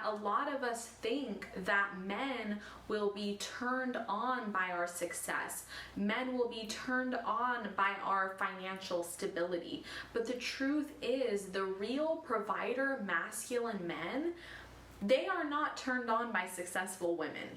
a lot of us think that men will be turned on by our success. Men will be turned on by our financial stability. But the truth is, the real provider, masculine men, they are not turned on by successful women.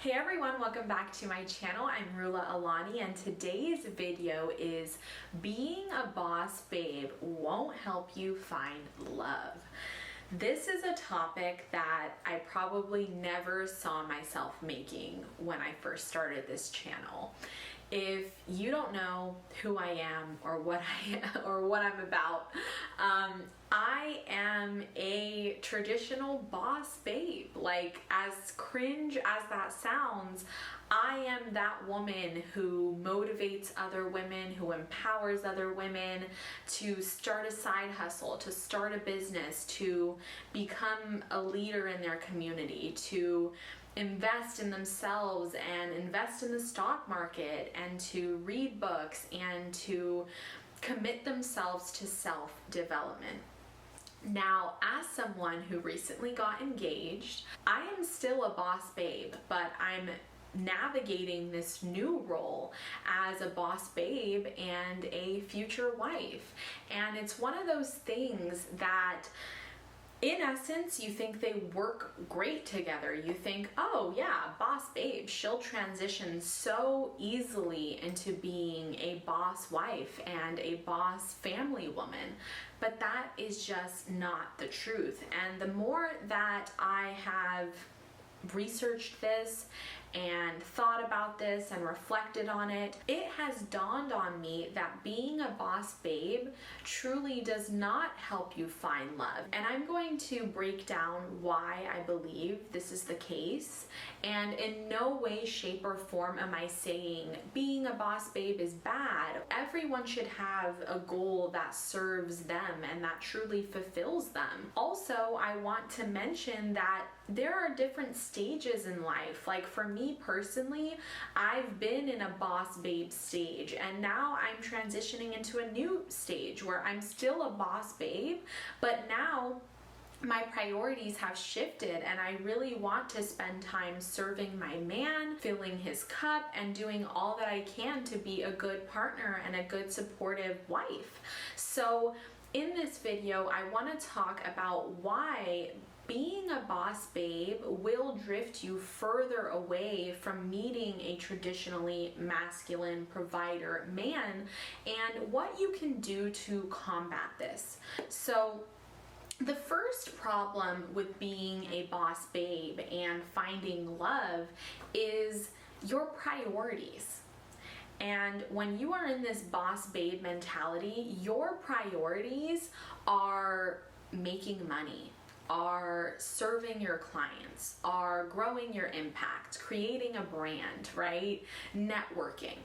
Hey everyone, welcome back to my channel. I'm Rulla Alani, and today's video is being a boss babe won't help you find love. This is a topic that I probably never saw myself making when I first started this channel. If you don't know who I am or what I'm about, I am a traditional boss babe. Like, as cringe as that sounds, I am that woman who motivates other women, who empowers other women to start a side hustle, to start a business, to become a leader in their community, to invest in themselves and invest in the stock market, and to read books and to commit themselves to self-development. Now, as someone who recently got engaged, I am still a boss babe, but I'm navigating this new role as a boss babe and a future wife. And it's one of those things that, in essence, you think they work great together. You think, oh yeah, boss babe, she'll transition so easily into being a boss wife and a boss family woman. But that is just not the truth. And the more that I have researched this and thought about this and reflected on it, it has dawned on me that being a boss babe truly does not help you find love. And I'm going to break down why I believe this is the case. And in no way, shape, or form am I saying being a boss babe is bad. Everyone should have a goal that serves them and that truly fulfills them. Also, I want to mention that there are different stages in life. Like, for me personally, I've been in a boss babe stage, and now I'm transitioning into a new stage where I'm still a boss babe, but now my priorities have shifted, and I really want to spend time serving my man, filling his cup, and doing all that I can to be a good partner and a good supportive wife. So in this video, I want to talk about why being a boss babe will drift you further away from meeting a traditionally masculine provider man, and what you can do to combat this. So the first problem with being a boss babe and finding love is your priorities. And when you are in this boss babe mentality, your priorities are making money, are serving your clients, are growing your impact, creating a brand, right? Networking.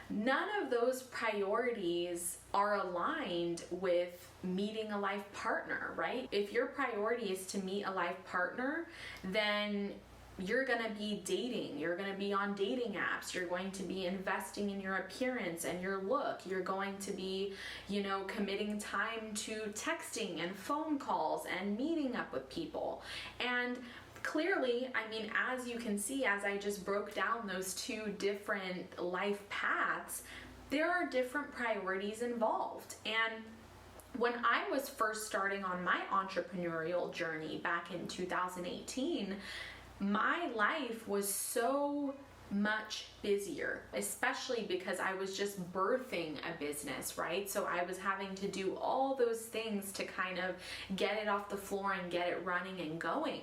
None of those priorities are aligned with meeting a life partner, right? If your priority is to meet a life partner, then you're gonna be dating, you're gonna be on dating apps, you're going to be investing in your appearance and your look, you're going to be, committing time to texting and phone calls and meeting up with people. And clearly, as you can see, as I just broke down those two different life paths, there are different priorities involved. And when I was first starting on my entrepreneurial journey back in 2018, my life was so much busier, especially because I was just birthing a business, right? So I was having to do all those things to kind of get it off the floor and get it running and going.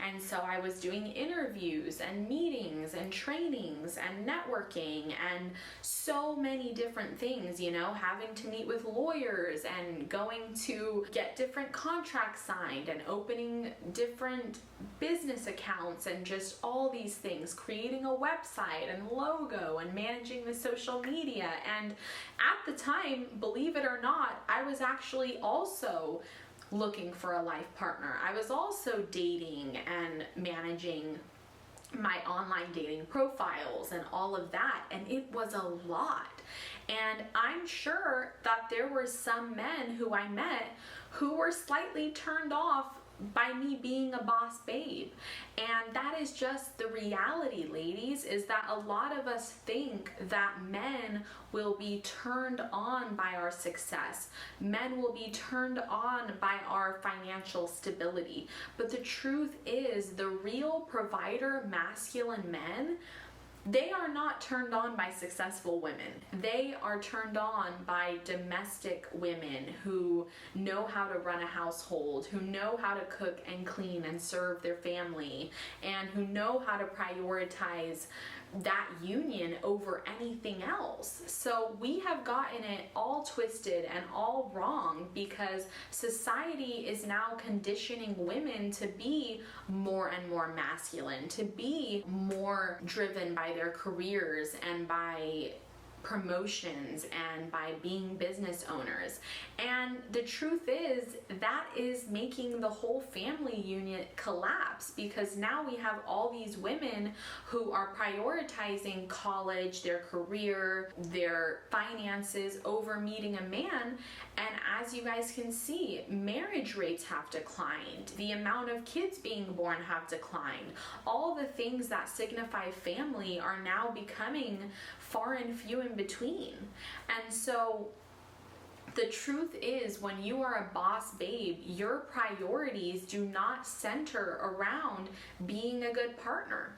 And so I was doing interviews and meetings and trainings and networking and so many different things, having to meet with lawyers and going to get different contracts signed and opening different business accounts and just all these things, creating a website and logo and managing the social media. And at the time, believe it or not, I was actually also looking for a life partner. I was also dating and managing my online dating profiles and all of that, and it was a lot. And I'm sure that there were some men who I met who were slightly turned off by me being a boss babe. And that is just the reality, ladies, is that a lot of us think that men will be turned on by our success. Men will be turned on by our financial stability. But the truth is, the real provider masculine men, they are not turned on by successful women. They are turned on by domestic women who know how to run a household, who know how to cook and clean and serve their family, and who know how to prioritize that union over anything else. So we have gotten it all twisted and all wrong because society is now conditioning women to be more and more masculine, to be more driven by their careers and by promotions and by being business owners. And the truth is, that is making the whole family unit collapse, because now we have all these women who are prioritizing college, their career, their finances over meeting a man. And as you guys can see, marriage rates have declined. The amount of kids being born have declined. All the things that signify family are now becoming far and few in between. And so the truth is, when you are a boss babe, your priorities do not center around being a good partner.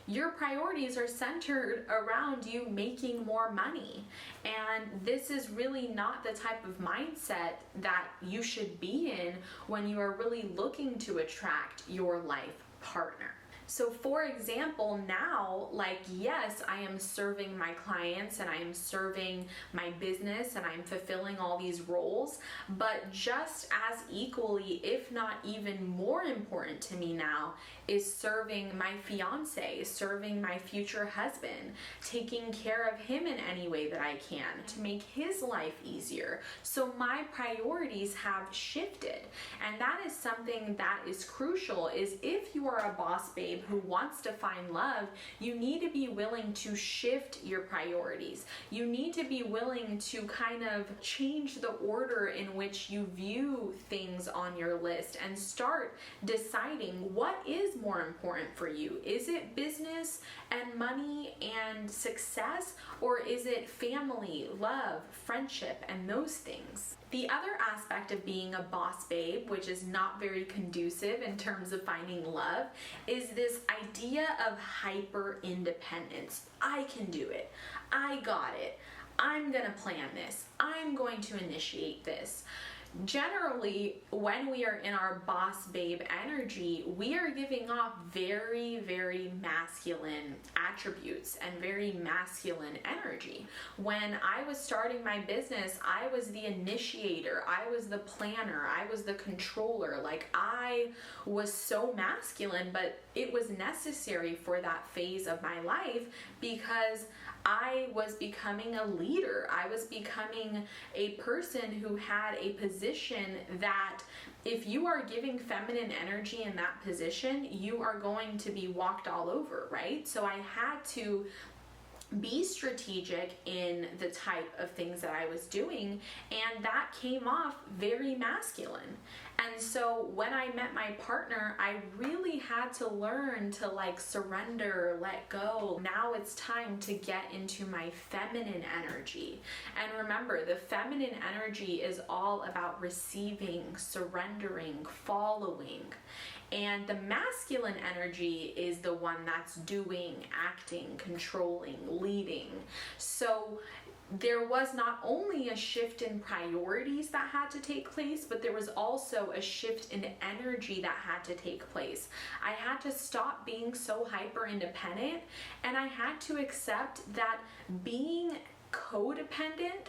Your priorities are centered around you making more money. And this is really not the type of mindset that you should be in when you are really looking to attract your life partner. So for example, now, like, yes, I am serving my clients and I am serving my business and I'm fulfilling all these roles, but just as equally, if not even more important to me now, is serving my fiance, serving my future husband, taking care of him in any way that I can to make his life easier. So my priorities have shifted. And that is something that is crucial, is if you are a boss babe who wants to find love, you need to be willing to shift your priorities. You need to be willing to kind of change the order in which you view things on your list and start deciding what is more important for you. Is it business and money and success, or is it family, love, friendship, and those things? The other aspect of being a boss babe, which is not very conducive in terms of finding love, is this idea of hyper independence. I can do it. I got it. I'm gonna plan this. I'm going to initiate this. Generally, when we are in our boss babe energy, we are giving off very, very masculine attributes and very masculine energy. When I was starting my business, I was the initiator, I was the planner, I was the controller. Like, I was so masculine, but it was necessary for that phase of my life because I was becoming a leader. I was becoming a person who had a position that if you are giving feminine energy in that position, you are going to be walked all over, right? So I had to be strategic in the type of things that I was doing, and that came off very masculine. And so when I met my partner, I really had to learn to surrender, let go. Now it's time to get into my feminine energy. And remember, the feminine energy is all about receiving, surrendering, following. And the masculine energy is the one that's doing, acting, controlling, leading. So there was not only a shift in priorities that had to take place, but there was also a shift in energy that had to take place. I had to stop being so hyper independent, and I had to accept that being codependent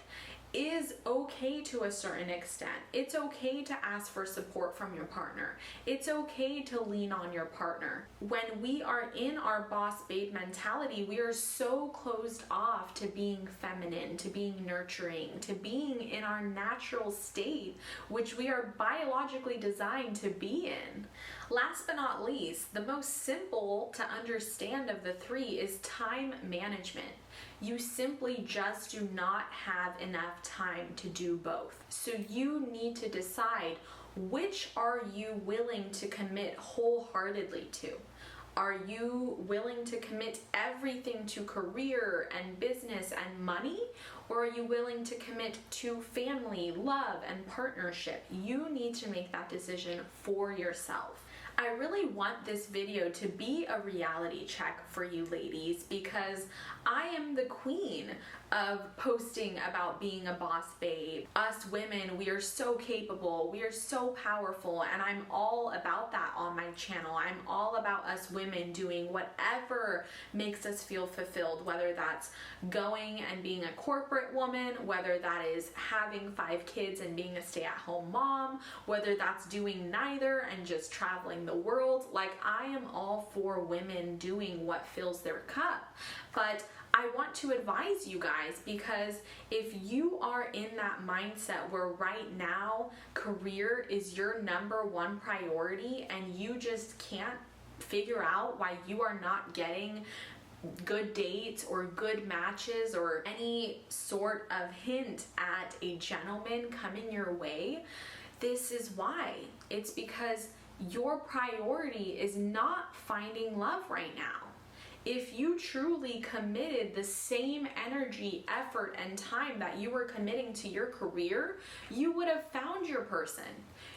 is okay to a certain extent. It's okay to ask for support from your partner. It's okay to lean on your partner. When we are in our boss babe mentality, we are so closed off to being feminine, to being nurturing, to being in our natural state, which we are biologically designed to be in. Last but not least, the most simple to understand of the three is time management. You simply just do not have enough time to do both. So you need to decide, which are you willing to commit wholeheartedly to? Are you willing to commit everything to career and business and money? Or are you willing to commit to family, love, and partnership? You need to make that decision for yourself. I really want this video to be a reality check for you ladies, because I am the queen of posting about being a boss babe. Us women, we are so capable, we are so powerful, and I'm all about that on my channel. I'm all about us women doing whatever makes us feel fulfilled, whether that's going and being a corporate woman, whether that is having 5 kids and being a stay-at-home mom, whether that's doing neither and just traveling the world. Like, I am all for women doing what fills their cup. But I want to advise you guys, because if you are in that mindset where right now career is your #1 priority and you just can't figure out why you are not getting good dates or good matches or any sort of hint at a gentleman coming your way, this is why. It's because your priority is not finding love right now. If you truly committed the same energy, effort, and time that you were committing to your career, you would have found your person.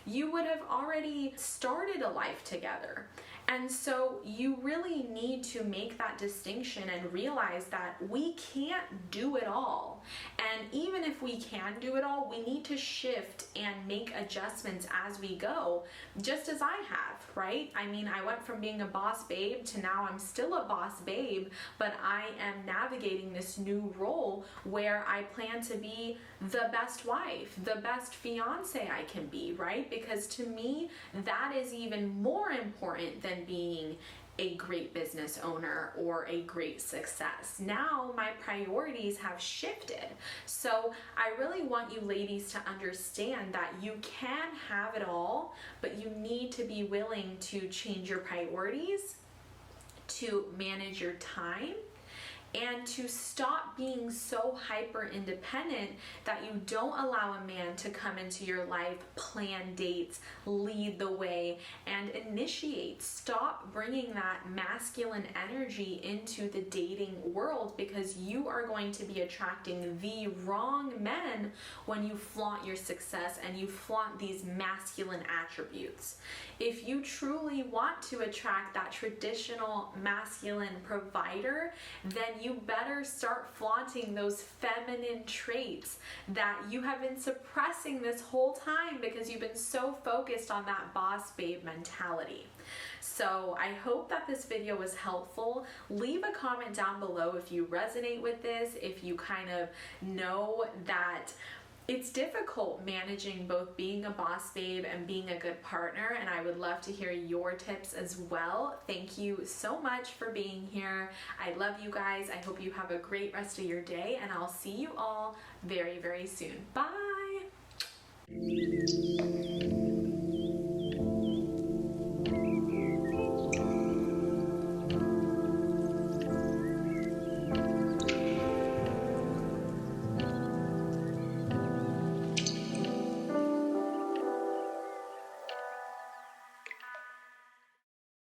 You would have already started a life together. And so you really need to make that distinction and realize that we can't do it all. And even if we can do it all, we need to shift and make adjustments as we go, just as I have, right? I mean, I went from being a boss babe to now I'm still a boss babe, but I am navigating this new role where I plan to be the best wife, the best fiance I can be, right? Because to me, that is even more important than being a great business owner or a great success. Now my priorities have shifted. So I really want you ladies to understand that you can have it all, but you need to be willing to change your priorities, to manage your time, and to stop being so hyper independent that you don't allow a man to come into your life, plan dates, lead the way, and initiate. Stop bringing that masculine energy into the dating world, because you are going to be attracting the wrong men when you flaunt your success and you flaunt these masculine attributes. If you truly want to attract that traditional masculine provider, then you better start flaunting those feminine traits that you have been suppressing this whole time because you've been so focused on that boss babe mentality. So I hope that this video was helpful. Leave a comment down below if you resonate with this, if you kind of know that it's difficult managing both being a boss babe and being a good partner, and I would love to hear your tips as well. Thank you so much for being here. I love you guys. I hope you have a great rest of your day, and I'll see you all very, very soon. Bye!